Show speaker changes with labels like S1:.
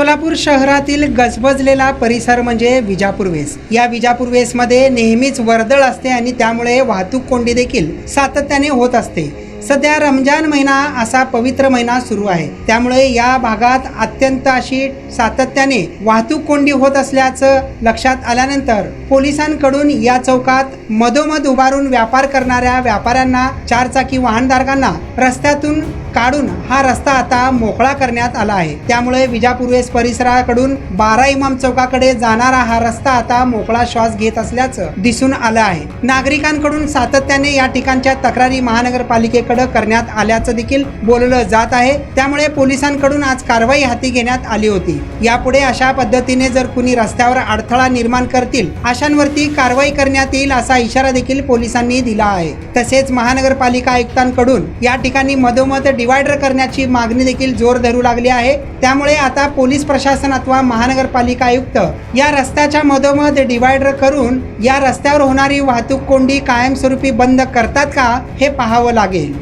S1: सोलापूर शहरातील गजबजलेला परिसर म्हणजे विजापूर वेस। या विजापूर वेसमध्ये नेहमीच वर्दळ असते आणि त्यामुळे वाहतूक कोंडी देखील सातत्याने होत असते। सध्या रमजान महिना असा पवित्र महिना सुरू आहे, त्यामुळे या भागात अत्यंत अशी सातत्याने वाहतूक कोंडी होत असल्याचं लक्षात आल्यानंतर पोलिसांकडून या चौकात मधोमध उभारून व्यापार करणाऱ्या व्यापाऱ्यांना, चारचाकी वाहनधारकांना रस्त्यातून काढून हा रस्ता आता मोकळा करण्यात आला आहे। त्यामुळे विजापूर वेस परिसराकडून 12 इमाम चौकाकडे जाणारा हा रस्ता आता मोकळा श्वास घेत असल्याचं दिसून आलं आहे। नागरिकांकडून सातत्याने या ठिकाणच्या तक्रारी महानगरपालिकेकडे करण्यात आल्याचं देखील बोललं जात आहे। त्यामुळे पोलिसांकडून आज कारवाई हाती घेण्यात आली होती। यापुढे अशा पद्धतीने जर कुणी रस्त्यावर अडथळा निर्माण करतील अशांवरती कारवाई करण्यात येईल असा इशारा देखील पोलिसांनी दिला आहे। तसेच महानगरपालिका आयुक्तांकडून या ठिकाणी मधोमध डिवायडर करण्याची मागणी देखील जोर धरू लागली आहे। त्यामुळे आता पोलीस प्रशासन अथवा महानगरपालिका आयुक्त या रस्त्याच्या मधोमध डिवायडर करून या रस्त्यावर होणारी वाहतूक कोंडी कायमस्वरूपी बंद करतात का हे पाहावं लागेल।